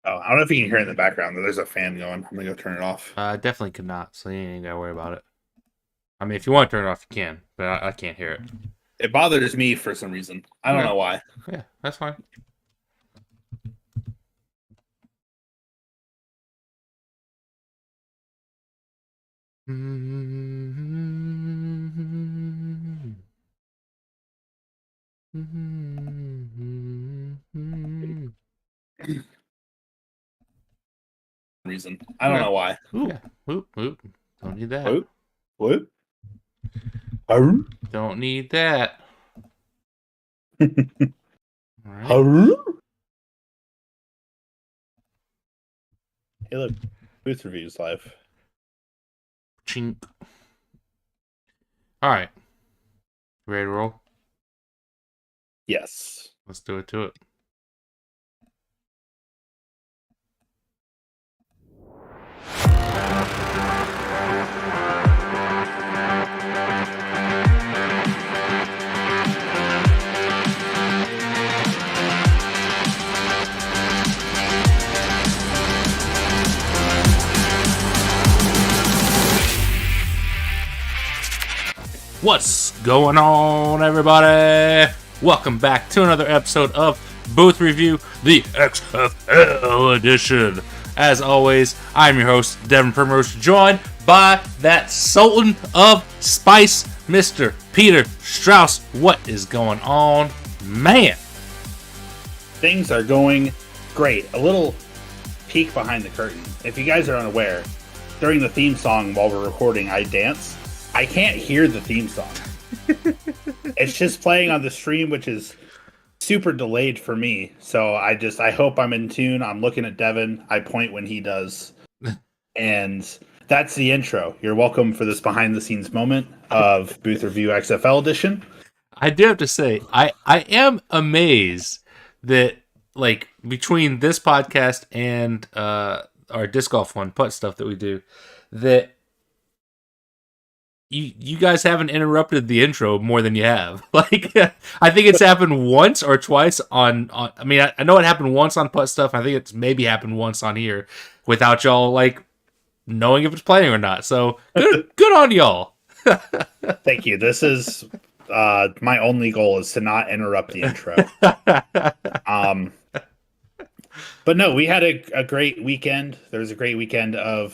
Oh, I don't know if you can hear it in the background. There's a fan going. I'm gonna go turn it off. Definitely could not, so you ain't gotta worry about it. I mean, if you want to turn it off, you can, but I can't hear it. It bothers me for some reason. I don't Okay. know why. Yeah, that's fine. Reason. I don't Okay. know why. Ooh. Yeah. Whoop. Don't need that. What? What? Haru? Don't need that. All right. Haru? Hey, look. Booth reviews live. Chink. All right. Ready to roll? Yes. Let's do it to it. What's going on, everybody? Welcome back to another episode of Booth Review, the XFL edition. As always, I'm your host, Devin Primrose, joined by that Sultan of Spice, Mr. Peter Strauss. What is going on, man? Things are going great. A little peek behind the curtain. If you guys are unaware, during the theme song while we're recording, I dance. I can't hear the theme song. It's just playing on the stream, which is super delayed for me. So I hope I'm in tune. I'm looking at Devin. I point when he does. And that's the intro. You're welcome for this behind the scenes moment of Booth Review XFL edition. I do have to say, I am amazed that, like, between this podcast and our disc golf one putt stuff that we do, that you guys haven't interrupted the intro more than you have. Like, I think it's happened once or twice on I mean, I know it happened once on putt stuff. I think it's maybe happened once on here without y'all, like, knowing if it's playing or not. So good on y'all. Thank you. This is my only goal is to not interrupt the intro. But no, we had a great weekend. There was a great weekend of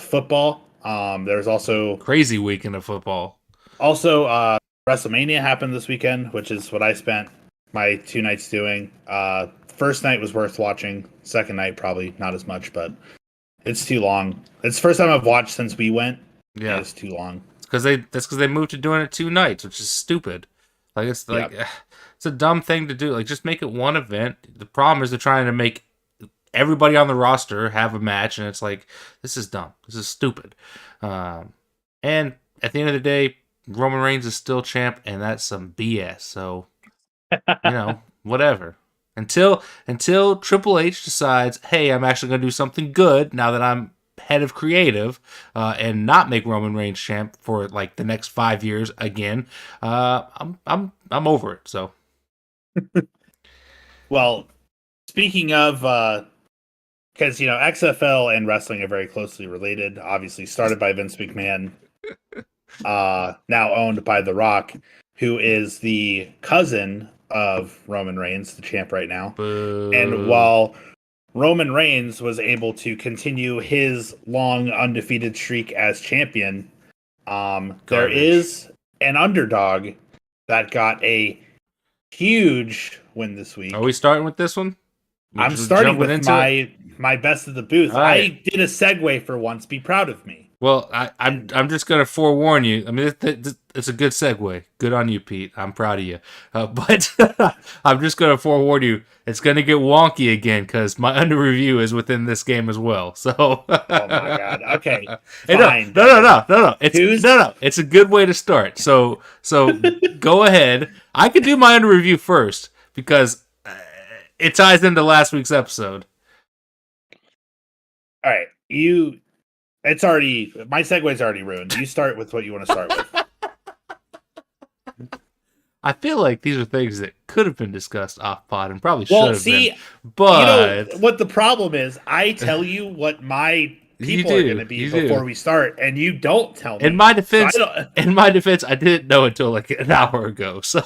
football. There was also Crazy weekend of football. WrestleMania happened this weekend, which is what I spent my 2 nights doing. First night was worth watching. Second night probably not as much, but it's too long. It's the first time I've watched since we went. Yeah, it's too long. That's because they moved to doing it 2 nights, which is stupid. Like, it's like it's a dumb thing to do. Like, just make it one event. The problem is they're trying to make everybody on the roster have a match, and it's like, this is dumb. This is stupid. And at the end of the day, Roman Reigns is still champ, and that's some BS. So, whatever. Until Triple H decides, hey, I'm actually going to do something good now that I'm head of creative, and not make Roman Reigns champ for like the next 5 years again. I'm over it. So, well, speaking of, because XFL and wrestling are very closely related. Obviously, started by Vince McMahon, now owned by The Rock, who is the cousin of Roman Reigns, the champ right now. boo. And while Roman Reigns was able to continue his long undefeated streak as champion, there is an underdog that got a huge win this week. Are we starting with this one? I'm starting with my best of the booth. Right. I did a segue for once. Be proud of me. Well, I'm just gonna forewarn you. I mean, it's a good segue. Good on you, Pete. I'm proud of you. But I'm just gonna forewarn you. It's gonna get wonky again because my under review is within this game as well. So. Oh my god. Okay. Fine. No. It's a good way to start. So go ahead. I could do my under review first because it ties into last week's episode. All right, my segue's already ruined. You start with what you want to start with. I feel like these are things that could have been discussed off pod and probably should Well, have see, been. But what the problem is? I tell you what my you people are going to be you before do. we start, and you don't tell me. In my So defense, I didn't know until like an hour ago. So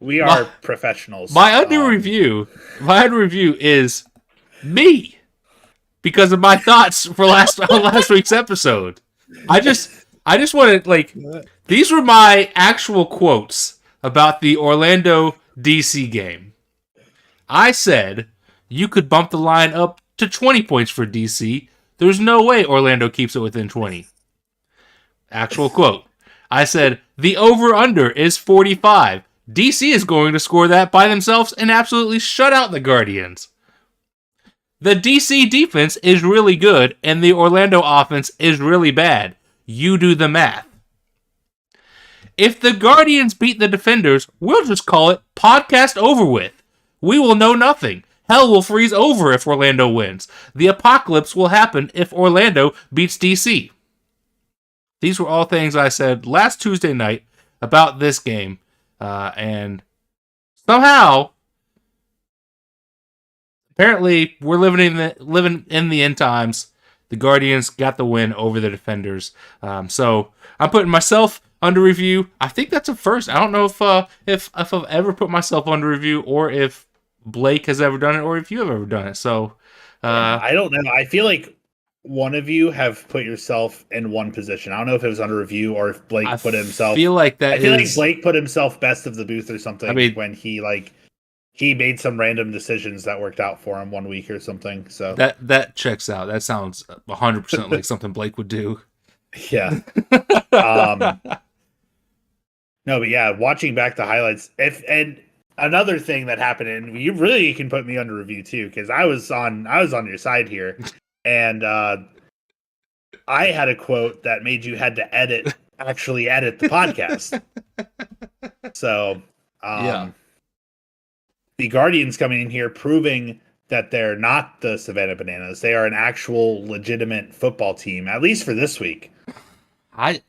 we are professionals. my under review is me because of my thoughts for last week's episode. I just wanted like these were my actual quotes about the Orlando DC game. I said you could bump the line up to 20 points for DC. There's no way Orlando keeps it within 20. Actual quote. I said the over-under is 45. DC is going to score that by themselves and absolutely shut out the Guardians. The DC defense is really good and the Orlando offense is really bad. You do the math. If the Guardians beat the Defenders, we'll just call it podcast over with. We will know nothing. Hell will freeze over if Orlando wins. The apocalypse will happen if Orlando beats DC. These were all things I said last Tuesday night about this game. And somehow, apparently, we're living in the end times. The Guardians got the win over the Defenders. So I'm putting myself under review. I think that's a first. I don't know if I've ever put myself under review or if Blake has ever done it or if you have ever done it. So I don't know. I feel like one of you have put yourself in one position. I don't know if it was under review or if Blake put himself. I feel like Blake put himself best of the booth or something. I mean, when he made some random decisions that worked out for him one week or something. So that checks out. That sounds 100% like something Blake would do. Yeah. No, but yeah, watching back the highlights. And another thing that happened, and you really can put me under review too, because I was on your side here, and I had a quote that made you had to actually edit the podcast. So, yeah. The Guardians coming in here proving that they're not the Savannah Bananas. They are an actual legitimate football team, at least for this week. I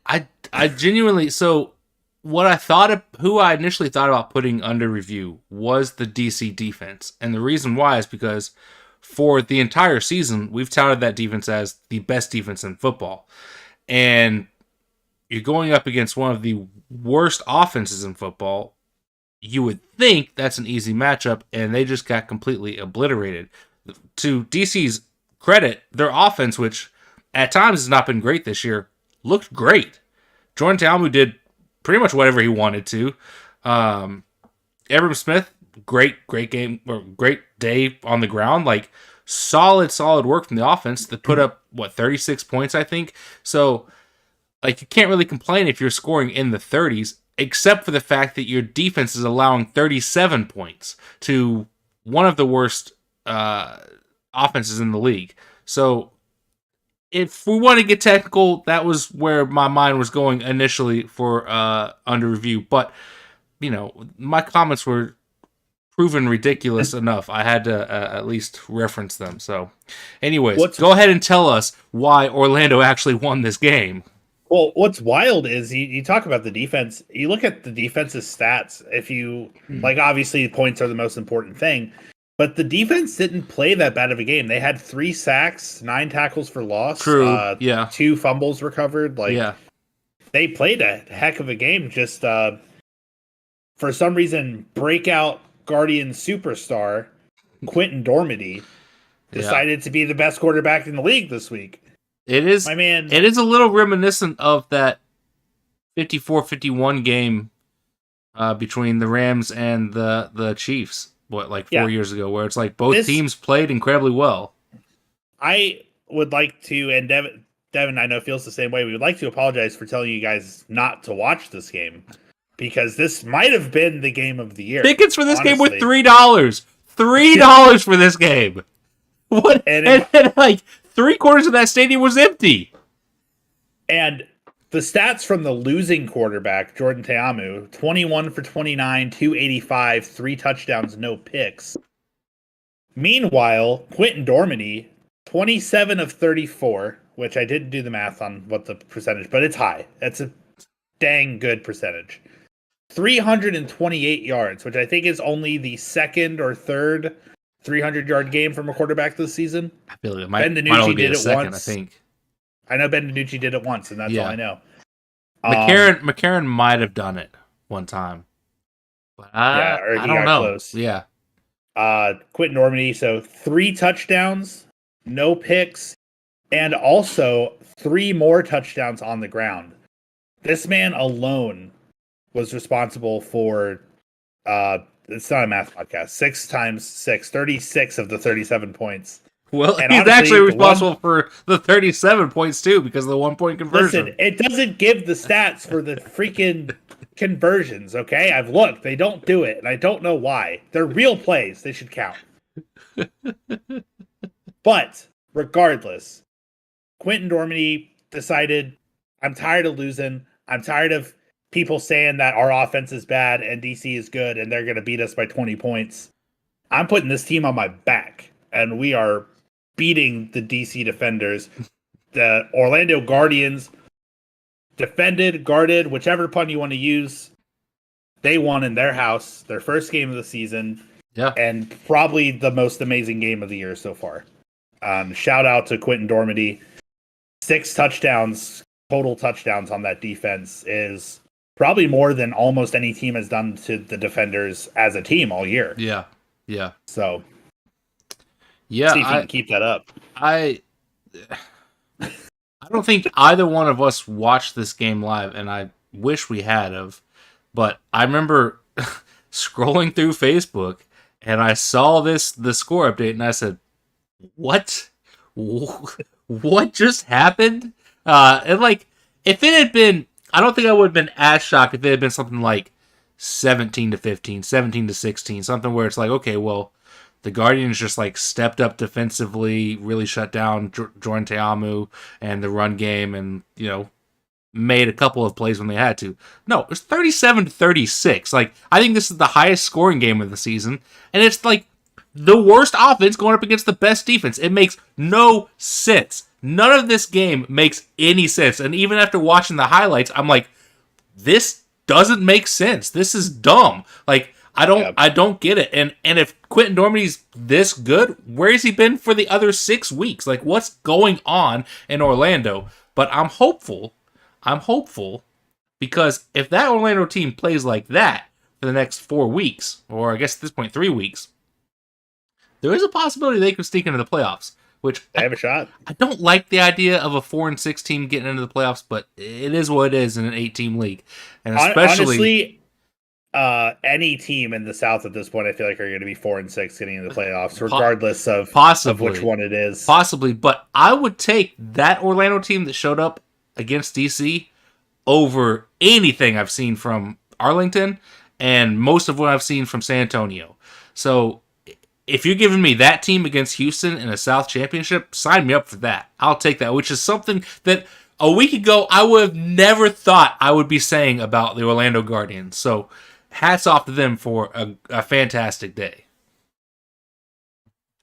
genuinely, so what I thought of, who I initially thought about putting under review was the DC defense. And the reason why is because for the entire season, we've touted that defense as the best defense in football. And you're going up against one of the worst offenses in football. You would think that's an easy matchup, and they just got completely obliterated. To DC's credit, their offense, which at times has not been great this year, looked great. Jordan Ta'amu did pretty much whatever he wanted to. Abram Smith, great game, or great day on the ground. Like, solid work from the offense that put up, 36 points, I think. So, like, you can't really complain if you're scoring in the 30s, except for the fact that your defense is allowing 37 points to one of the worst offenses in the league. So, if we want to get technical, that was where my mind was going initially for under review. But, my comments were proven ridiculous enough. I had to at least reference them. So, anyways, go ahead and tell us why Orlando actually won this game. Well, what's wild is you talk about the defense. You look at the defensive stats. If you, obviously points are the most important thing. But the defense didn't play that bad of a game. They had 3 sacks, 9 tackles for loss. True. 2 fumbles recovered. They played a heck of a game. Just for some reason, breakout Guardian superstar Quentin Dormady decided to be the best quarterback in the league this week. It is, my man. It is a little reminiscent of that 54-51 game between the Rams and the Chiefs. 4 years ago, where it's like both teams played incredibly well. I would like to, and Devin, I know feels the same way. We would like to apologize for telling you guys not to watch this game because this might have been the game of the year. Tickets for this game were $3. $3 for this game. What? And like 3/4 of that stadium was empty. And the stats from the losing quarterback, Jordan Ta'amu, 21 for 29, 285, 3 touchdowns, no picks. Meanwhile, Quentin Dormady, 27 of 34, which I didn't do the math on what the percentage, but it's high. dang good percentage. 328 yards, which I think is only the second or third 300-yard game from a quarterback this season. I feel like it Ben might only DiNucci be did the it second, once. I think. I know Ben DiNucci did it once, and that's all I know. McCarron might have done it one time. But or I he don't got know. close. Yeah. Quentin Normandy, so 3 touchdowns, no picks, and also 3 more touchdowns on the ground. This man alone was responsible for, it's not a math podcast, 6 times 6, 36 of the 37 points. Well, And he's honestly, actually responsible for the 37 points, too, because of the 1-point conversion. Listen, it doesn't give the stats for the freaking conversions, okay? I've looked. They don't do it, and I don't know why. They're real plays. They should count. But, regardless, Quentin Dormady decided, I'm tired of losing. I'm tired of people saying that our offense is bad and DC is good and they're going to beat us by 20 points. I'm putting this team on my back, and we are beating the DC defenders. The Orlando Guardians defended, guarded, whichever pun you want to use. They won in their house, their first game of the season. Yeah. And probably the most amazing game of the year so far. Shout out to Quentin Dormady. 6 touchdowns, total touchdowns on that defense is probably more than almost any team has done to the defenders as a team all year. Yeah. Yeah. So, yeah, see if you can keep that up. I don't think either one of us watched this game live, and I wish we had of. But I remember scrolling through Facebook, and I saw the score update, and I said, "What? What just happened?" And like, if it had been, I don't think I would have been as shocked if it had been something like 17-15, 17-16, something where it's like, okay, well, the Guardians just like stepped up defensively, really shut down Jordan Teamu and the run game, and made a couple of plays when they had to. No, it was 37-36. Like, I think this is the highest scoring game of the season, and it's like the worst offense going up against the best defense. It makes no sense. None of this game makes any sense. And even after watching the highlights, I'm like, this doesn't make sense. This is dumb. Like, I don't get it. And if Quentin Dormady's this good, where has he been for the other 6 weeks? Like, what's going on in Orlando? But I'm hopeful because if that Orlando team plays like that for the next 4 weeks, or I guess at this point 3 weeks, there is a possibility they could sneak into the playoffs. Which they have a shot. I don't like the idea of a 4-6 team getting into the playoffs, but it is what it is in an 8-team league, and especially honestly, any team in the South at this point, I feel like are going to be 4-6 getting into the playoffs, regardless of which one it is. Possibly, but I would take that Orlando team that showed up against DC over anything I've seen from Arlington and most of what I've seen from San Antonio. So if you're giving me that team against Houston in a South Championship, sign me up for that. I'll take that, which is something that a week ago I would have never thought I would be saying about the Orlando Guardians. So hats off to them for a fantastic day.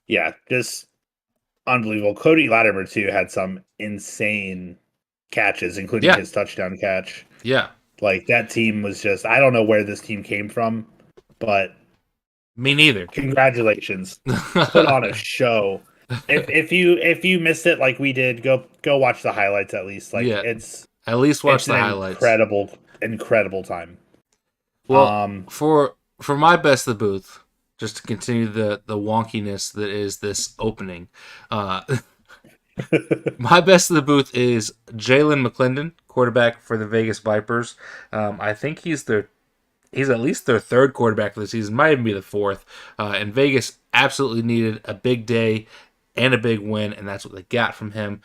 Yeah, just unbelievable. Cody Latimer, too, had some insane catches, including his touchdown catch. Yeah. Like, that team was just, I don't know where this team came from, but me neither. Congratulations. Put on a show. If you missed it like we did, go watch the highlights at least. Like it's at least watch the highlights. Incredible time. Well, for my best of the booth, just to continue the wonkiness that is this opening, my best of the booth is Jalen McClendon, quarterback for the Vegas Vipers. I think he's at least their 3rd quarterback for the season, might even be the 4th. And Vegas absolutely needed a big day and a big win, and that's what they got from him.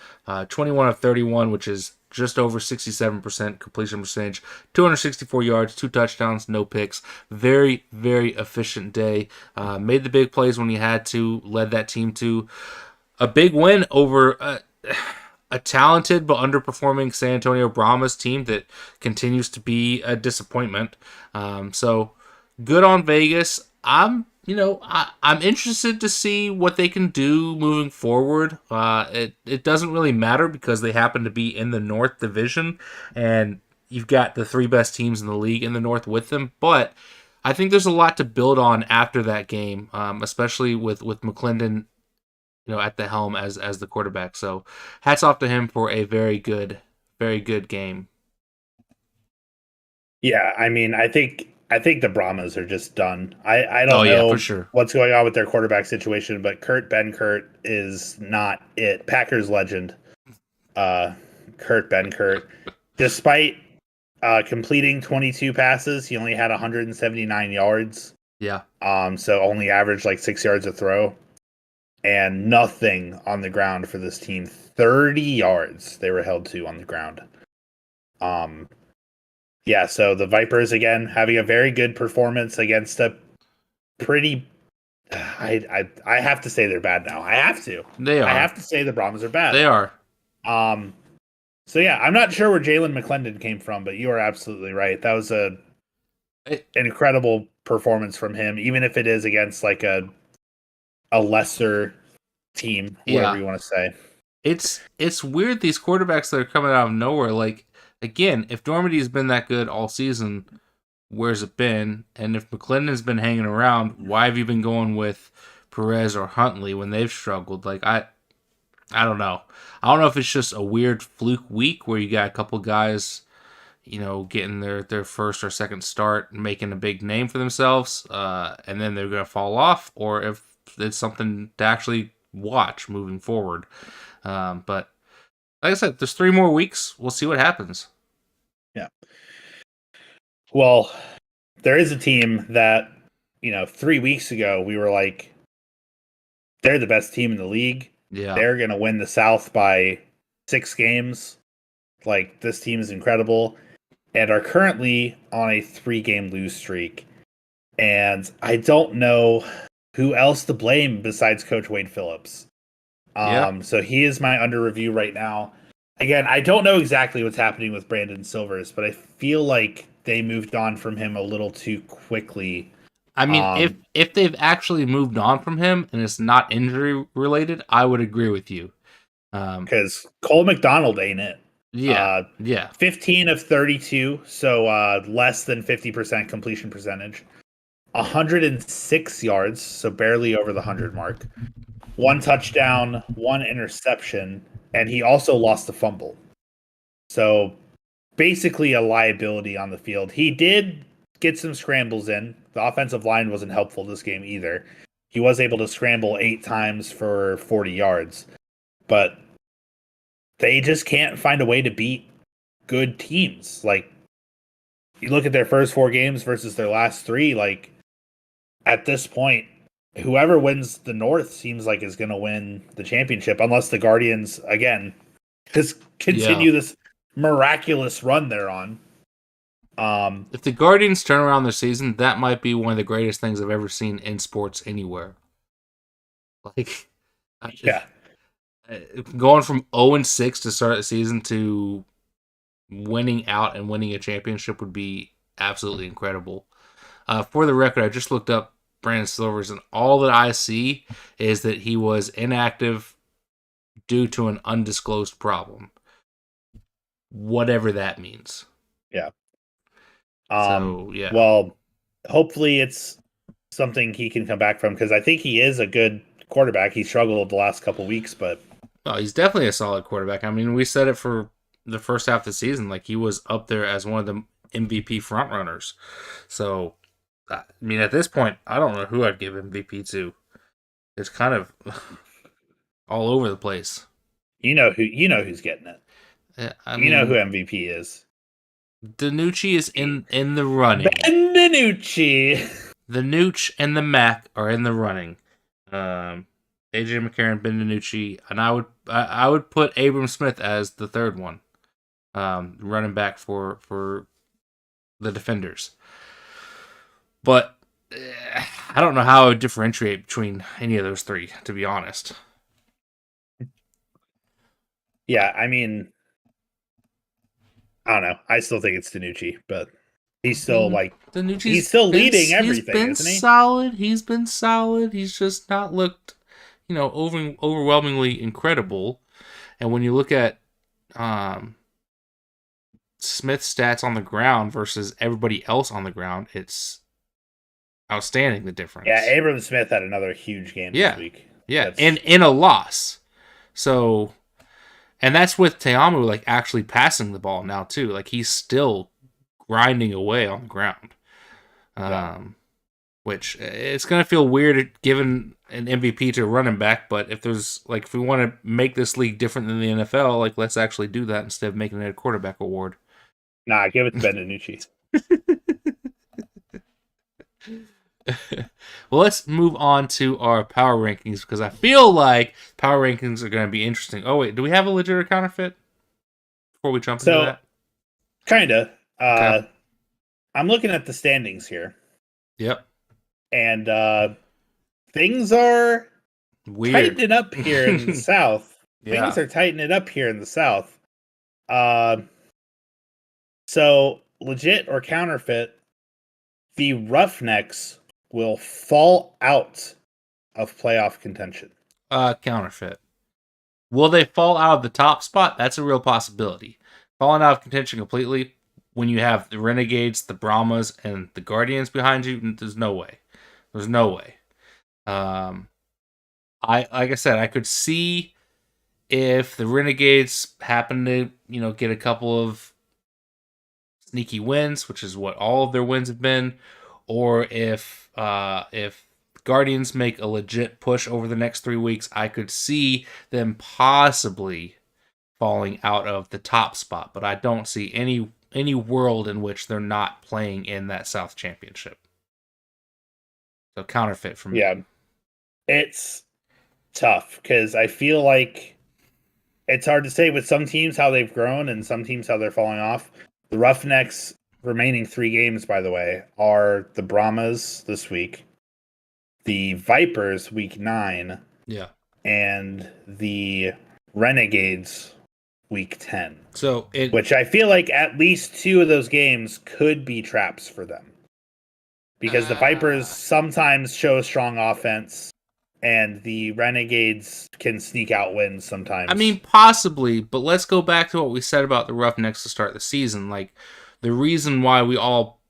21 of 31, which is just over 67% completion percentage, 264 yards, 2 touchdowns, no picks. Very, very efficient day. Made the big plays when he had to, led that team to a big win over a talented but underperforming San Antonio Brahmas team that continues to be a disappointment. So good on Vegas. I'm interested to see what they can do moving forward. It doesn't really matter because they happen to be in the North Division, and you've got the three best teams in the league in the North with them, but I think there's a lot to build on after that game, especially with McClendon, at the helm as the quarterback. So, hats off to him for a very good game. Yeah, I mean, I think the Brahmas are just done. I Oh don't yeah, for know sure. what's going on with their quarterback situation, but Kurt Benkert is not it. Packers legend, uh, Kurt Benkert, despite completing 22 passes, he only had 179 yards. Yeah, So only averaged like 6 yards a throw, and nothing on the ground for this team. 30 yards they were held to on the ground. Um, yeah, so the Vipers again having a very good performance against a pretty. I have to say they're bad now. I have to. they I are. have to say the Brahmas are bad. They are. Um. So yeah, I'm not sure where Jalen McClendon came from, but you are absolutely right. That was an incredible performance from him, even if it is against like a lesser team, whatever Yeah. you want to say. It's weird these quarterbacks that are coming out of nowhere. Like again, if Normandy's been that good all season, where's it been? And if McClendon's been hanging around, why have you been going with Perez or Huntley when they've struggled? Like I don't know. I don't know if it's just a weird fluke week where you got a couple guys, getting their first or second start, and making a big name for themselves, and then they're gonna fall off, or if it's something to actually watch moving forward. But like I said, there's 3 more weeks. We'll see what happens. Yeah. Well, there is a team that 3 weeks ago we were like, they're the best team in the league. Yeah. They're gonna win the South by 6 games. Like this team is incredible, and are currently on a 3-game lose streak. And I don't know who else to blame besides Coach Wade Phillips. Yeah. So he is my under review right now. Again, I don't know exactly what's happening with Brandon Silvers, but I feel like they moved on from him a little too quickly. I mean, if Um, if they've actually moved on from him and it's not injury related, I would agree with you. because Cole McDonald ain't it. Yeah. Uh, Yeah. 15 of 32, so less than 50% completion percentage. 106 yards, so barely over the 100 mark. 1 touchdown, 1 interception, and he also lost a fumble. So basically a liability on the field. He did get some scrambles in. The offensive line wasn't helpful this game either. He was able to scramble 8 times for 40 yards, but they just can't find a way to beat good teams. Like, you look at their first 4 games versus their last 3, like, at this point, whoever wins the North seems like is going to win the championship, unless the Guardians, again, just Yeah. continue this miraculous run they're on. If the Guardians turn around their season, that might be one of the greatest things I've ever seen in sports anywhere. Like, Yeah. going from 0-6 to start the season to winning out and winning a championship would be absolutely incredible. For the record, I just looked up Brandon Silvers, and all that I see is that he was inactive due to an undisclosed problem, whatever that means. Yeah. So yeah, Well, hopefully it's something he can come back from, because I think he is a good quarterback. He struggled the last couple weeks, but oh, he's definitely a solid quarterback. I mean, we said it for the first half of the season, like he was up there as one of the MVP frontrunners. So, I mean, at this point, I don't know who I'd give MVP to. It's kind of all over the place. who's getting it. I You know who mean, MVP is. Danucci is in the running. Ben DiNucci. The Nooch and the Mac are in the running. AJ McCarron, Ben DiNucci, and I would put Abram Smith as the third one, running back for the defenders. But I don't know how I would differentiate between any of those three, to be honest. Yeah, I mean, I don't know. I still think it's DiNucci, but he's still he's still leading everything, isn't he? Solid. He's been solid. He's just not looked, overwhelmingly incredible. And when you look at Smith's stats on the ground versus everybody else on the ground, it's outstanding the Yeah, difference. Abram Smith had another huge game this Yeah. week. Yeah. And That's in a loss. So, and that's with Teamu like actually passing the ball now too. Like he's still grinding away on the ground. yeah. Which it's gonna feel weird giving an MVP to a running back, but if we want to make this league different than the NFL, like let's actually do that instead of making it a quarterback award. Nah, give it to Ben DiNucci. Well, let's move on to our power rankings because I feel like power rankings are going to be interesting. Oh wait, do we have a legit or counterfeit before we jump into So, that? kinda. Okay. I'm looking at the standings here, Yep. and things are Weird. tightening up here in the South. Yeah. Things are tightening up here in the South. Uh, so legit or counterfeit, the Roughnecks will fall out of playoff contention. Counterfeit. Will they fall out of the top spot? That's a real possibility. Falling out of contention completely when you have the Renegades, the Brahmas, and the Guardians behind you, there's no way. There's no way. I like I said, I could see if the Renegades happen to, get a couple of sneaky wins, which is what all of their wins have been, or if Guardians make a legit push over the next 3 weeks, I could see them possibly falling out of the top spot, but I don't see any world in which they're not playing in that South Championship. So counterfeit for me. Yeah, it's tough because I feel like it's hard to say with some teams how they've grown and some teams how they're falling off. The Roughnecks remaining 3 games, by the way, are the Brahmas this week, the Vipers week 9, Yeah. and the Renegades week 10. So Which I feel like at least 2 of those games could be traps for them. Because the Vipers sometimes show strong offense and the Renegades can sneak out wins sometimes. I mean, possibly, but let's go back to what we said about the Roughnecks to start the season. Like, the reason why we all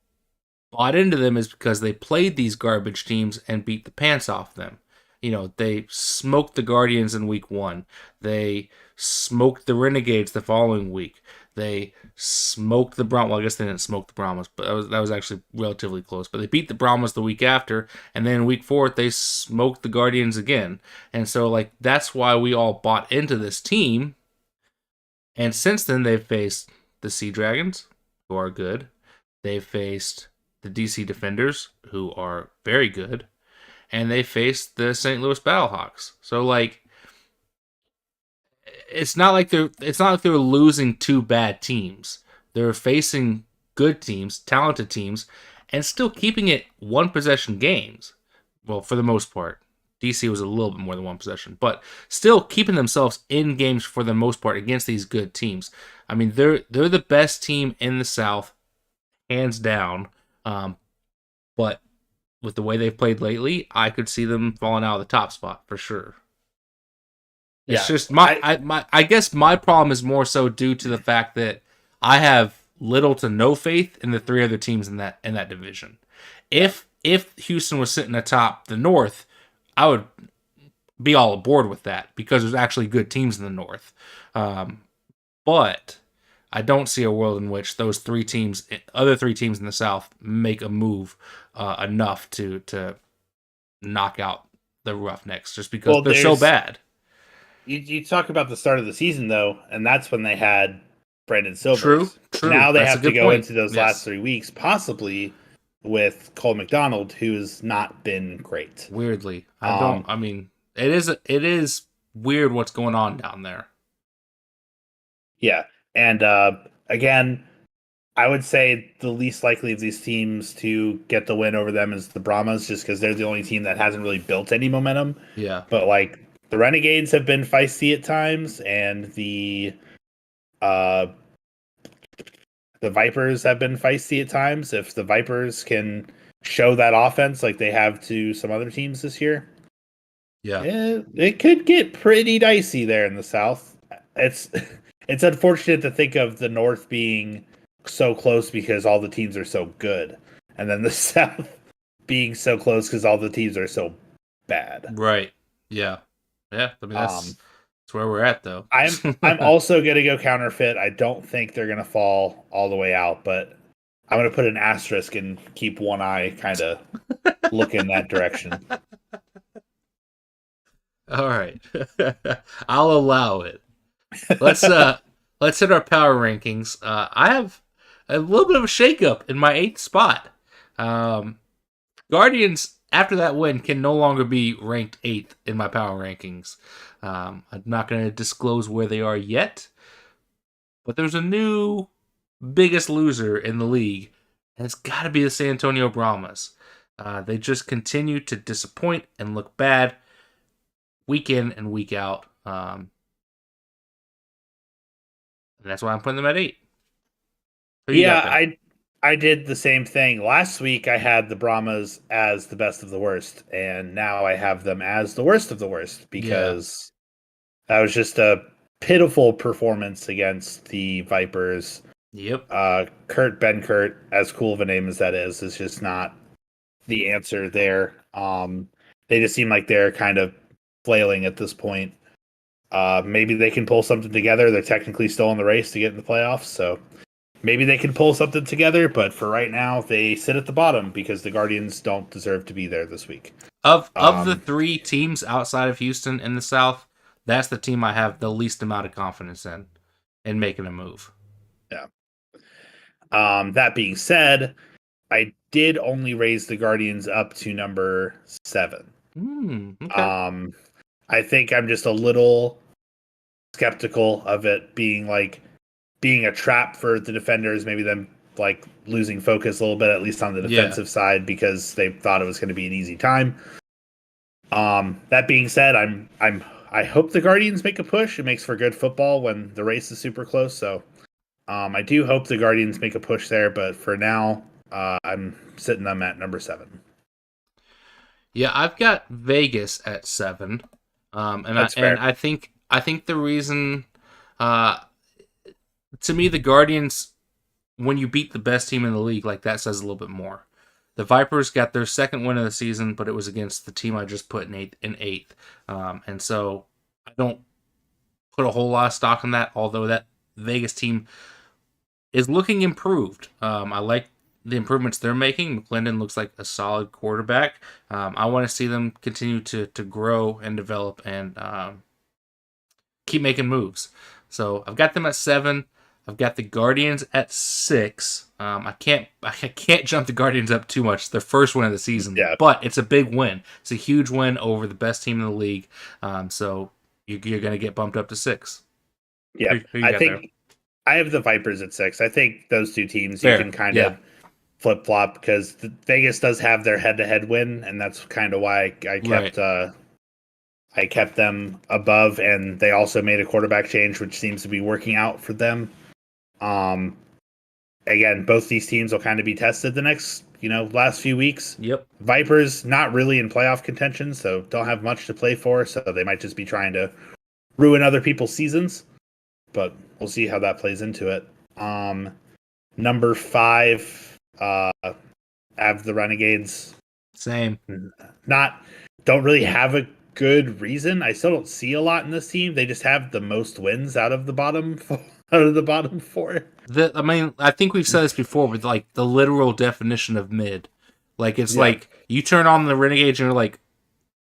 bought into them is because they played these garbage teams and beat the pants off them. They smoked the Guardians in week 1. They smoked the Renegades the following week. They smoked the Brahmas. Well, I guess they didn't smoke the Brahmas, but that was actually relatively close. But they beat the Brahmas the week after, and then in week 4 they smoked the Guardians again. And so, like, that's why we all bought into this team. And since then, they've faced the Sea Dragons, who are good. They've faced the DC Defenders, who are very good. And they faced the St. Louis Battlehawks. So, like, it's not like they're losing 2 bad teams. They're facing good teams, talented teams, and still keeping it 1-possession games. Well, for the most part. DC was a little bit more than 1 possession, but still keeping themselves in games for the most part against these good teams. I mean, they're the best team in the South, hands down. But with the way they've played lately, I could see them falling out of the top spot for sure. It's just I guess my problem is more so due to the fact that I have little to no faith in the 3 other teams in that division. If Houston was sitting atop the North, I would be all aboard with that because there's actually good teams in the North. But I don't see a world in which those other 3 teams in the South, make a move enough to knock out the Roughnecks just because they're so bad. You talk about the start of the season, though, and that's when they had Brandon Silvers. True. Now they That's have to go point. into those last 3 weeks, possibly with Cole McDonald, who's not been great. Weirdly. I mean, it is weird what's going on down there. Yeah. And again, I would say the least likely of these teams to get the win over them is the Brahmas, just because they're the only team that hasn't really built any momentum. Yeah. But, like, the Renegades have been feisty at times, and the Vipers have been feisty at times. If the Vipers can show that offense like they have to some other teams this year, it could get pretty dicey there in the South. It's unfortunate to think of the North being so close because all the teams are so good, and then the South being so close because all the teams are so bad. Right. Yeah. Yeah. I mean, that's where we're at, though. I'm also gonna go counterfeit. I don't think they're gonna fall all the way out, but I'm gonna put an asterisk and keep one eye kind of looking that direction. All right. I'll allow it. Let's hit our power rankings. I have a little bit of a shakeup in my 8th spot. Guardians, after that win, can no longer be ranked 8th in my power rankings. I'm not going to disclose where they are yet, but there's a new biggest loser in the league, and it's got to be the San Antonio Brahmas. They just continue to disappoint and look bad week in and week out. And that's why I'm putting them at 8. Yeah, I did the same thing. Last week I had the Brahmas as the best of the worst, and now I have them as the worst of the worst because that was just a pitiful performance against the Vipers. Yep. Kurt Benkert, as cool of a name as that is just not the answer there. They just seem like they're kind of flailing at this point. Maybe they can pull something together. They're technically still in the race to get in the playoffs, so maybe they can pull something together, but for right now, they sit at the bottom because the Guardians don't deserve to be there this week. Of the 3 teams outside of Houston in the South, that's the team I have the least amount of confidence in making a move. Yeah. That being said, I did only raise the Guardians up to number 7. Okay. I think I'm just a little skeptical of it being a trap for the defenders, maybe them like losing focus a little bit, at least on the defensive side, because they thought it was going to be an easy time. That being said, I hope the Guardians make a push. It makes for good football when the race is super close. So I do hope the Guardians make a push there, but for now, I'm sitting them at number 7. Yeah, I've got Vegas at 7. That's fair. I think the reason, to me, the Guardians, when you beat the best team in the league, like that says a little bit more. The Vipers got their second win of the season, but it was against the team I just put in eighth. And so I don't put a whole lot of stock in that, although that Vegas team is looking improved. I like the improvements they're making. McClendon looks like a solid quarterback. I want to see them continue to grow and develop and keep making moves. So I've got them at 7. I've got the Guardians at 6. I can't jump the Guardians up too much. Their first win of the season, but it's a big win. It's a huge win over the best team in the league. So you're going to get bumped up to 6. Yeah, I think I have the Vipers at 6. I think those two teams you can kind of flip flop because Vegas does have their head-to-head win, and that's kind of why I kept them above. And they also made a quarterback change, which seems to be working out for them. Again, both these teams will kind of be tested the next, last few weeks. Yep. Vipers not really in playoff contention, so don't have much to play for. So they might just be trying to ruin other people's seasons, but we'll see how that plays into it. Number 5, have the Renegades. Same. Don't really have a good reason. I still don't see a lot in this team. They just have the most wins out of the bottom 4. I think we've said this before, but like the literal definition of mid. Like it's like you turn on the Renegades and you're like,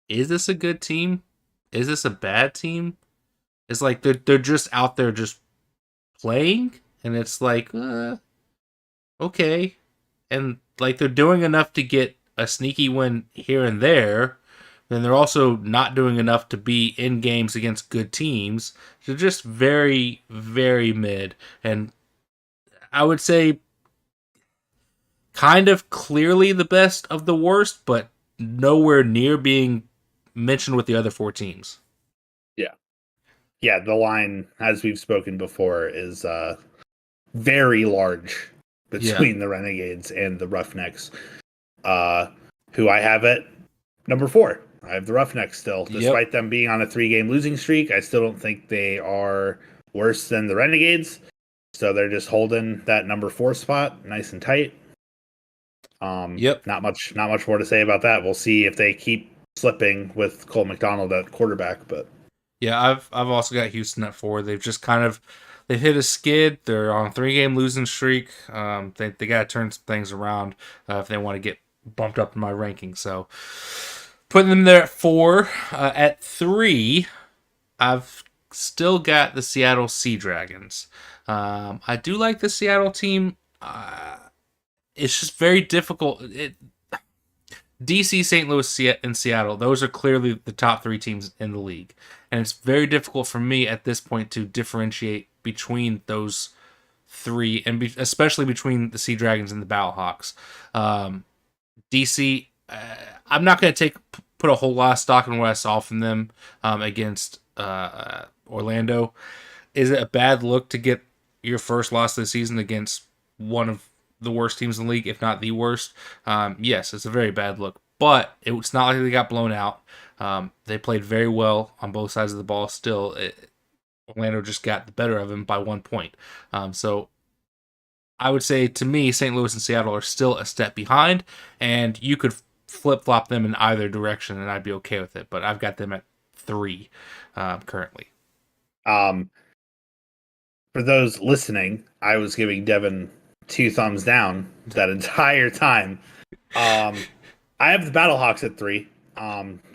is this a good team? Is this a bad team? It's like they're just out there just playing, and it's like, okay. And like they're doing enough to get a sneaky win here and there. Then they're also not doing enough to be in games against good teams. They're just very, very mid. And I would say kind of clearly the best of the worst, but nowhere near being mentioned with the other 4 teams. Yeah. Yeah, the line, as we've spoken before, is very large between the Renegades and the Roughnecks, who I have at number 4. I have the Roughnecks still. Despite them being on a 3-game losing streak, I still don't think they are worse than the Renegades. So they're just holding that number 4 spot nice and tight. Yep. Not much more to say about that. We'll see if they keep slipping with Cole McDonald at quarterback, but Yeah, I've also got Houston at 4. They've hit a skid. They're on a 3-game losing streak. They got to turn some things around if they want to get bumped up in my ranking. So putting them there at 4. At 3, I've still got the Seattle Sea Dragons. I do like the Seattle team. It's just very difficult. DC, St. Louis, and Seattle, those are clearly the top 3 teams in the league. And it's very difficult for me at this point to differentiate between those 3, and especially between the Sea Dragons and the Battlehawks. DC, I'm not going to put a whole lot of stock in what I saw from them against Orlando. Is it a bad look to get your first loss of the season against one of the worst teams in the league, if not the worst? Yes, it's a very bad look, but it's not like they got blown out. They played very well on both sides of the ball. Still, Orlando just got the better of them by 1 point. So I would say, to me, St. Louis and Seattle are still a step behind, and you could flip-flop them in either direction, and I'd be okay with it. But I've got them at 3 currently. For those listening, I was giving Devin 2 thumbs down that entire time. I have the Battlehawks at 3.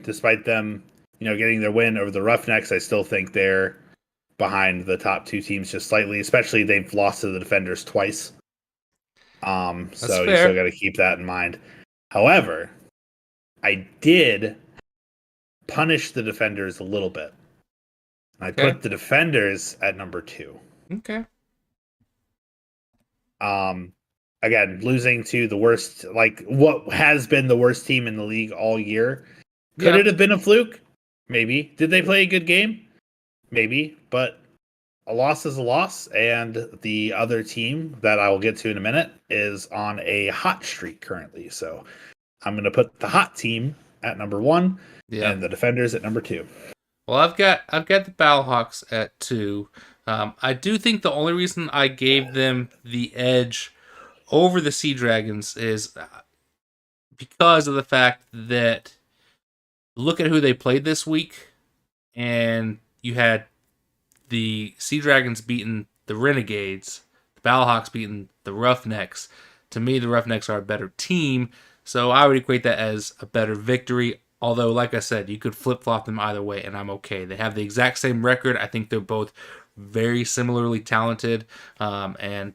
Despite them, getting their win over the Roughnecks, I still think they're behind the top 2 teams just slightly. Especially they've lost to the Defenders twice. So you still got to keep that in mind. However, I did punish the Defenders a little bit. I put the Defenders at number 2. Okay. Again, losing to the worst, like what has been the worst team in the league all year. Could it have been a fluke? Maybe. Did they play a good game? Maybe. But a loss is a loss, and the other team that I will get to in a minute is on a hot streak currently. So I'm going to put the hot team at number 1 and the Defenders at number 2. Well, I've got the Battlehawks at 2. I do think the only reason I gave them the edge over the Sea Dragons is because of the fact that look at who they played this week, and you had the Sea Dragons beating the Renegades, the Battlehawks beating the Roughnecks. To me, the Roughnecks are a better team, so I would equate that as a better victory. Although, like I said, you could flip-flop them either way, and I'm okay. They have the exact same record. I think they're both very similarly talented, and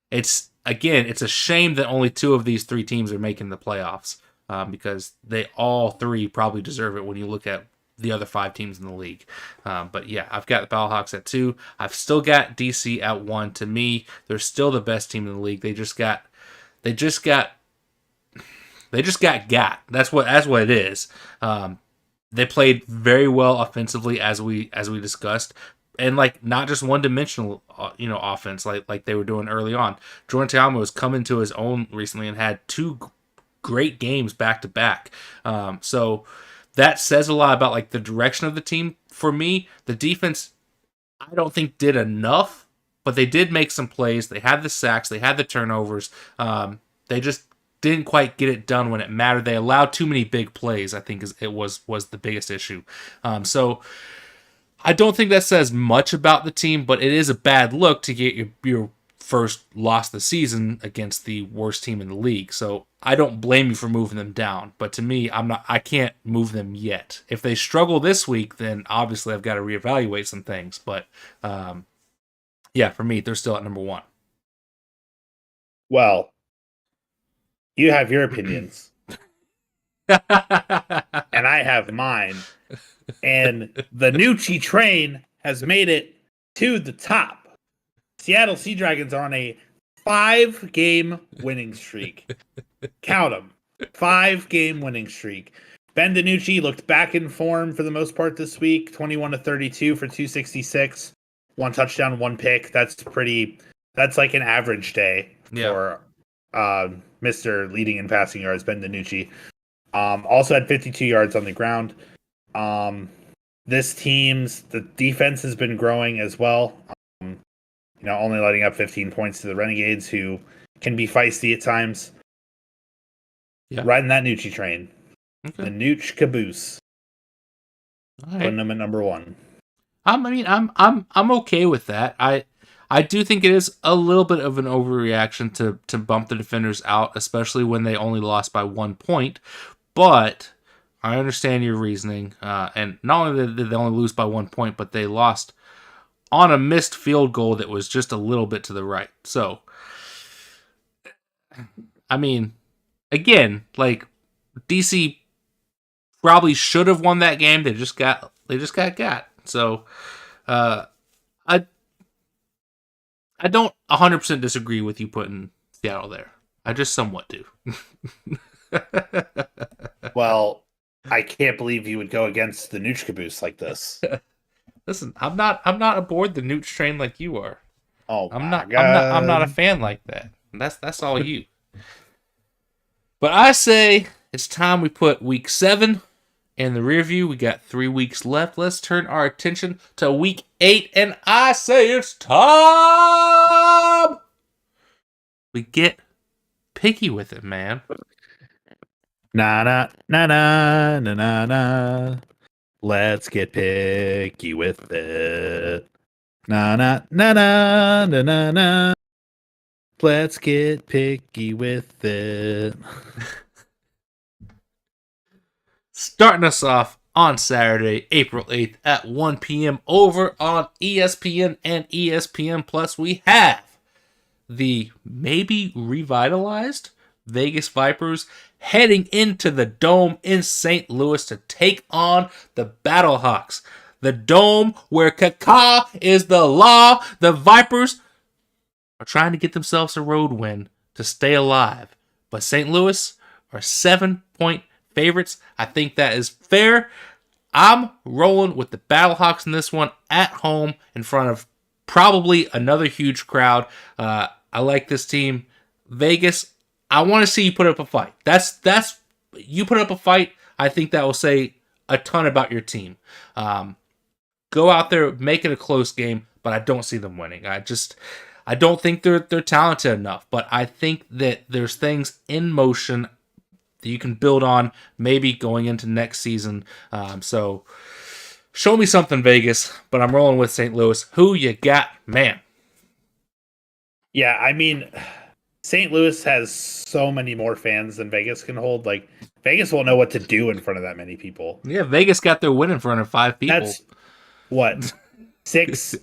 it's a shame that only 2 of these 3 teams are making the playoffs, because they all 3 probably deserve it when you look at the other 5 teams in the league. But yeah, I've got the Battlehawks at 2. I've still got DC at 1. To me, they're still the best team in the league. They just got. That's what it is. They played very well offensively as we discussed, and like not just one dimensional, offense like they were doing early on. Jordan Ta'amu was coming to his own recently and had 2 great games back to back. So that says a lot about like the direction of the team. For me, the defense, I don't think did enough, but they did make some plays. They had the sacks, they had the turnovers. They just didn't quite get it done when it mattered. They allowed too many big plays, I think was the biggest issue. So I don't think that says much about the team, but it is a bad look to get your first loss of the season against the worst team in the league. So I don't blame you for moving them down, but to me, I can't move them yet. If they struggle this week, then obviously I've got to reevaluate some things. But yeah, for me, they're still at number 1. Well, you have your opinions, and I have mine. And the Nucci train has made it to the top. Seattle Sea Dragons are on a 5-game winning streak. Count them. 5-game winning streak. Ben DiNucci looked back in form for the most part this week. 21-32 for 266. 1 touchdown, 1 pick. That's like an average day for Mr. Leading and Passing Yards, Ben DiNucci. Also had 52 yards on the ground. The defense has been growing as well. only letting up 15 points to the Renegades, who can be feisty at times. Yeah. Riding that Nucci train. Okay. The Nooch caboose. All right. Putting them at number 1. I'm okay with that. I do think it is a little bit of an overreaction to bump the Defenders out, especially when they only lost by 1 point. But I understand your reasoning. And not only did they only lose by 1 point, but they lost on a missed field goal that was just a little bit to the right. So, I mean, again, like DC probably should have won that game. They just got got. So, I don't 100% disagree with you putting Seattle there. I just somewhat do. Well, I can't believe you would go against the Nooch caboose like this. Listen, I'm not aboard the Nooch train like you are. Oh, I'm my not God. I'm not a fan like that. That's all you. But I say it's time we put week 7 in the rear view. We got 3 weeks left. Let's turn our attention to week 8, and I say it's time. We get picky with it, man. Na na na na na na na. Let's get picky with it. Na na na na na na na. Let's get picky with it. Starting us off on Saturday, April 8th at 1 p.m. over on ESPN and ESPN Plus, we have the maybe revitalized Vegas Vipers heading into the Dome in St. Louis to take on the Battlehawks. The Dome where Kaká is the law. The Vipers are trying to get themselves a road win to stay alive. But St. Louis are 7-point favorites. I think that is fair. I'm rolling with the Battlehawks in this one at home in front of probably another huge crowd. I like this team. Vegas, I want to see you put up a fight. That's you put up a fight. I think that will say a ton about your team. Go out there, make it a close game, but I don't see them winning. I don't think they're talented enough, but I think that there's things in motion that you can build on maybe going into next season. So show me something, Vegas, but I'm rolling with St. Louis. Who you got, man? Yeah, I mean, St. Louis has so many more fans than Vegas can hold. Like, Vegas won't know what to do in front of that many people. Yeah, Vegas got their win in front of 5 people. That's what? 6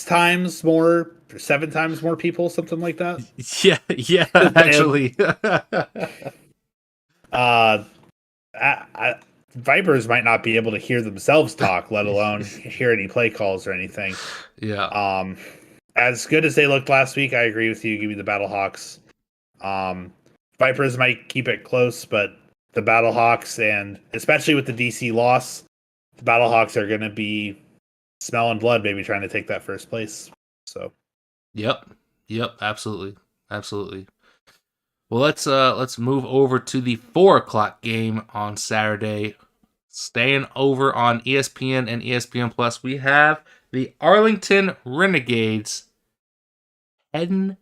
times more, 7 times more people, something like that. Yeah, actually. Vipers might not be able to hear themselves talk, let alone hear any play calls or anything. Yeah. As good as they looked last week, I agree with you. Give me the Battlehawks. Vipers might keep it close, but the Battlehawks, and especially with the DC loss, the Battlehawks are going to be smelling blood, maybe trying to take that first place. So, Yep, absolutely. Well, let's move over to the 4:00 game on Saturday. Staying over on ESPN and ESPN Plus, we have the Arlington Renegades heading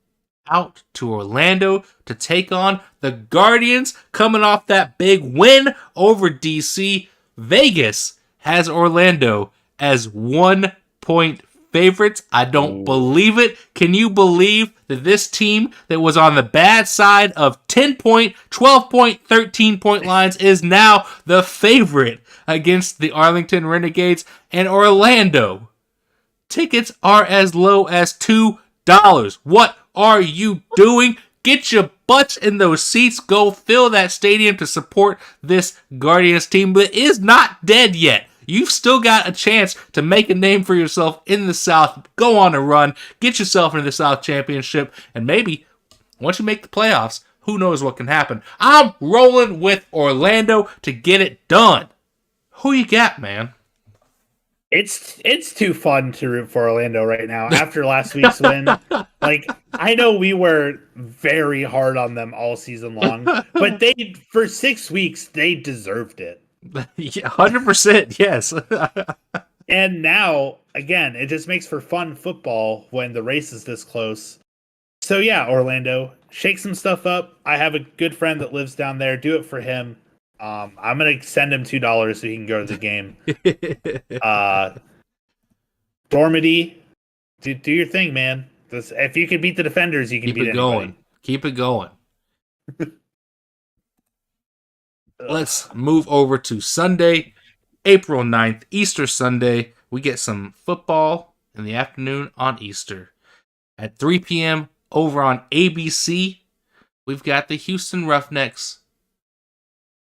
out to Orlando to take on the Guardians, coming off that big win over DC. Vegas has Orlando as 1-point favorites. I don't believe it. Can you believe that this team that was on the bad side of 10-point, 12-point, 13-point lines is now the favorite against the Arlington Renegades and Orlando? Tickets are as low as $2. What are you doing? Get your butts in those seats. Go fill that stadium to support this Guardians team that is not dead yet. You've still got a chance to make a name for yourself in the South. Go on a run. Get yourself into the South Championship. And maybe, once you make the playoffs, who knows what can happen. I'm rolling with Orlando to get it done. Who you got, man? It's too fun to root for Orlando right now after last week's win. Like, I know we were very hard on them all season long, but for 6 weeks they deserved it. Yeah, 100%, yes. And now, again, it just makes for fun football when the race is this close. So yeah, Orlando, shake some stuff up. I have a good friend that lives down there. Do it for him. I'm gonna send him $2 so he can go to the game. Dormady, do your thing, man. If you can beat the defenders, you can Keep beat it anybody. going. Keep it going. Let's move over to Sunday, April 9th, Easter Sunday. We get some football in the afternoon on Easter. At 3 p.m. over on ABC, we've got the Houston Roughnecks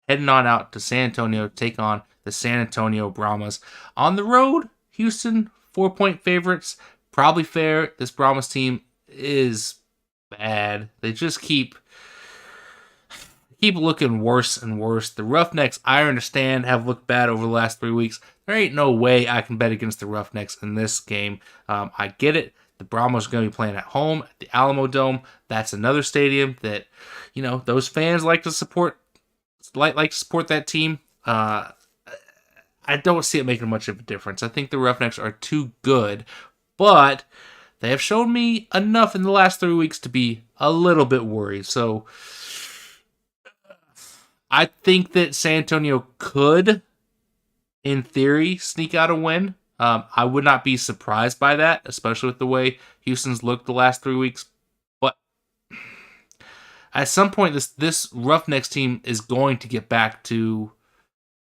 heading on out to San Antonio to take on the San Antonio Brahmas. On the road, Houston, 4-point favorites. Probably fair. This Brahmas team is bad. They just keep looking worse and worse. The Roughnecks, I understand, have looked bad over the last 3 weeks. There ain't no way I can bet against the Roughnecks in this game. I get it. The Brahmas are going to be playing at home at the Alamo Dome. That's another stadium that, those fans like to support. Like to support that team. I don't see it making much of a difference. I think the Roughnecks are too good, but they have shown me enough in the last 3 weeks to be a little bit worried. So I think that San Antonio could, in theory, sneak out a win. I would not be surprised by that, especially with the way Houston's looked the last 3 weeks. But at some point, this Roughnecks team is going to get back to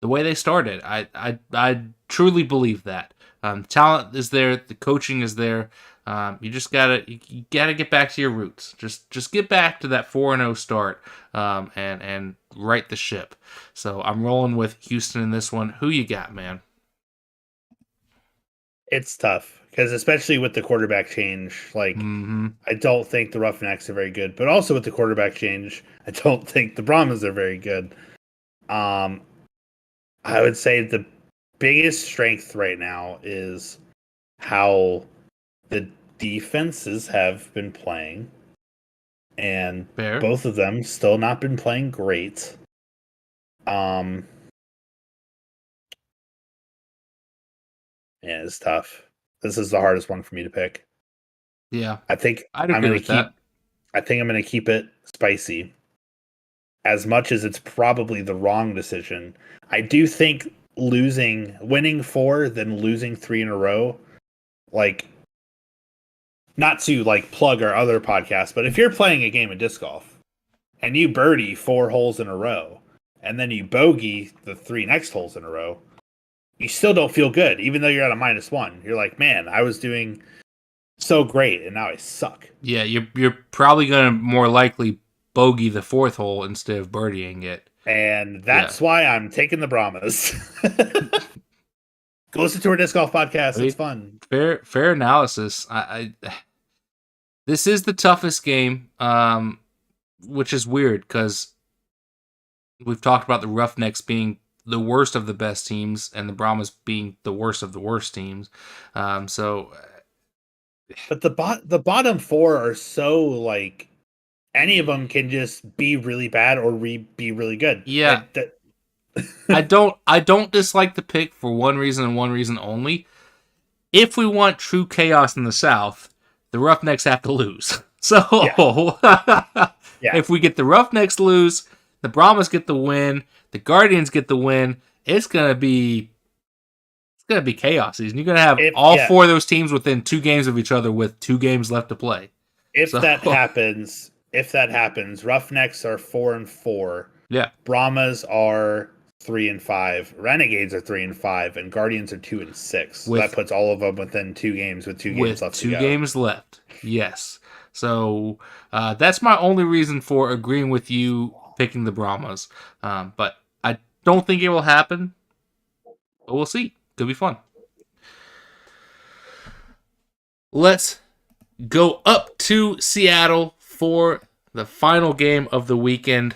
the way they started. I truly believe that. Talent is there, the coaching is there. You just gotta get back to your roots. Just get back to that 4-0 start, and right the ship. So I'm rolling with Houston in this one. Who you got, man? It's tough because especially with the quarterback change, I don't think the Roughnecks are very good, but also with the quarterback change, I don't think the Brahmas are very good. I would say the biggest strength right now is how the defenses have been playing, and Fair. both of them still not been playing great. Yeah, it's tough. This is the hardest one for me to pick. Yeah, I think I'd agree with that. I think I'm going to keep it spicy. As much as it's probably the wrong decision, I do think winning 4, then losing 3 in a row, not to plug our other podcast, but if you're playing a game of disc golf and you birdie 4 holes in a row, and then you bogey the 3 next holes in a row, you still don't feel good, even though you're at a -1. You're like, man, I was doing so great, and now I suck. Yeah, you're probably going to more likely bogey the 4th hole instead of birdieing it. And that's why I'm taking the Brahmas. Go listen to our disc golf podcast. It's fun. Fair analysis. This is the toughest game, which is weird because we've talked about the Roughnecks being the worst of the best teams and the Brahmas being the worst of the worst teams. But the bottom 4 are so any of them can just be really bad or be really good. Yeah. I don't dislike the pick for one reason and one reason only. If we want true chaos in the South, the Roughnecks have to lose. So if we get the Roughnecks lose, the Brahmas get the win, the Guardians get the win, it's gonna be chaos season. You're gonna have all 4 of those teams within 2 games of each other with 2 games left to play. If that happens, Roughnecks are 4-4. Yeah. Brahmas are 3-5. Renegades are 3-5, and Guardians are 2-6. So that puts all of them within 2 games with 2 games left. 2 games left. Yes. So that's my only reason for agreeing with you picking the Brahmas. But I don't think it will happen. But we'll see. Could be fun. Let's go up to Seattle for the final game of the weekend.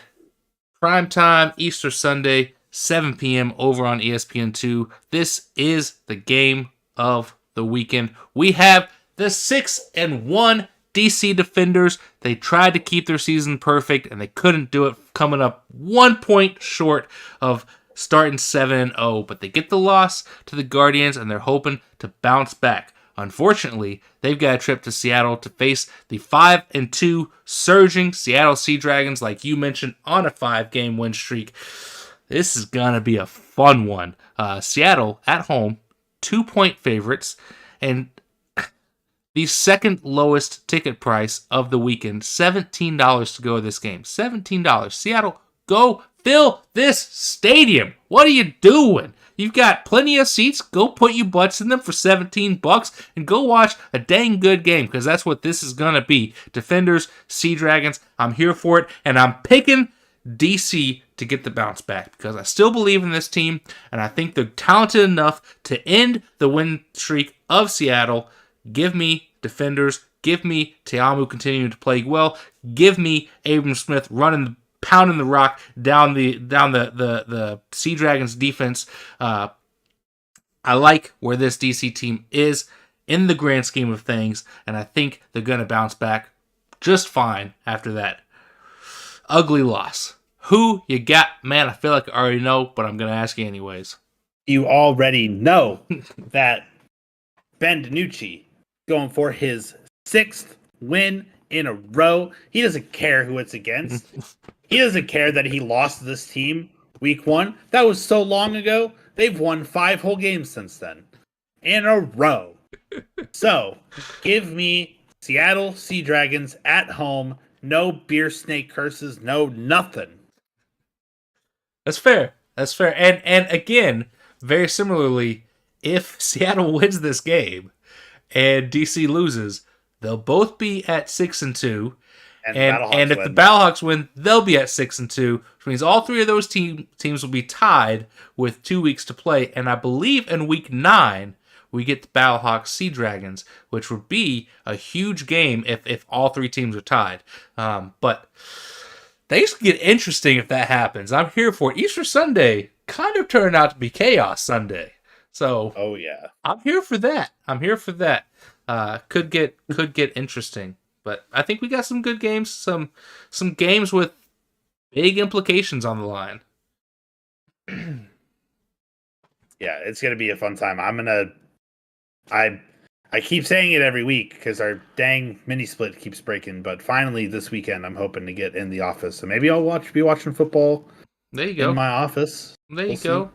Primetime, Easter Sunday, 7 p.m. over on ESPN2. This is the game of the weekend. We have the 6-1 DC Defenders. They tried to keep their season perfect, and they couldn't do it, coming up 1 point short of starting 7-0, but they get the loss to the Guardians, and they're hoping to bounce back. Unfortunately, they've got a trip to Seattle to face the 5-2 surging Seattle Sea Dragons, like you mentioned, on a 5-game win streak. This is going to be a fun one. Seattle at home, 2-point favorites, and the second lowest ticket price of the weekend, $17 to go to this game. $17. Seattle, go fill this stadium. What are you doing? You've got plenty of seats. Go put your butts in them for $17 and go watch a dang good game, because that's what this is going to be. Defenders, Sea Dragons, I'm here for it, and I'm picking DC to get the bounce back because I still believe in this team, and I think they're talented enough to end the win streak of Seattle. Give me Defenders. Give me Teamu continuing to play well. Give me Abram Smith pounding the rock down the Sea Dragons defense. I like where this DC team is in the grand scheme of things, and I think they're going to bounce back just fine after that ugly loss. Who you got, man? I feel like I already know, but I'm going to ask you anyways. You already know that Ben DiNucci going for his 6th win in a row. He doesn't care who it's against. He doesn't care that he lost this team week 1. That was so long ago. They've won 5 whole games since then in a row. So, give me Seattle Sea Dragons at home. No beer snake curses. No nothing. That's fair. That's fair. And again, very similarly, if Seattle wins this game and DC loses, they'll both be at 6-2. And if the Battlehawks win, they'll be at 6-2, which means all 3 of those teams will be tied with 2 weeks to play. And I believe in week 9, we get the Battlehawks Sea Dragons, which would be a huge game if all 3 teams are tied. But things can get interesting if that happens. I'm here for it. Easter Sunday kind of turned out to be Chaos Sunday. So, oh yeah, I'm here for that. Could get interesting. But I think we got some good games, some games with big implications on the line. Yeah, it's gonna be a fun time. I keep saying it every week because our dang mini split keeps breaking. But finally, this weekend, I'm hoping to get in the office. So maybe I'll be watching football. There you go. In my office. There you go.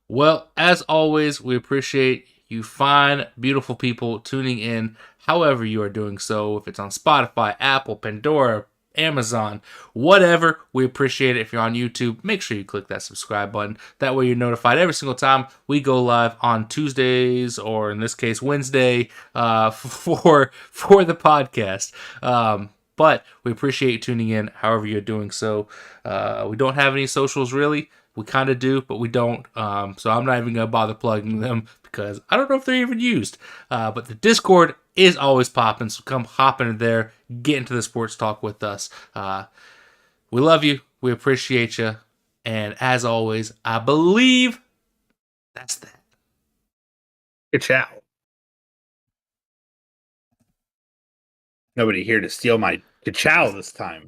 Well, as always, we appreciate you fine, beautiful people tuning in however you are doing so. If it's on Spotify, Apple, Pandora, Amazon, whatever, we appreciate it. If you're on YouTube, make sure you click that subscribe button. That way you're notified every single time we go live on Tuesdays, or in this case, Wednesday, for the podcast. But we appreciate you tuning in however you're doing so. We don't have any socials really. We kind of do, but we don't. So I'm not even going to bother plugging them because I don't know if they're even used. But the Discord is always popping, so come hop in there, get into the sports talk with us. We love you. We appreciate you. And as always, I believe that's that. Ciao. Nobody here to steal my ciao this time.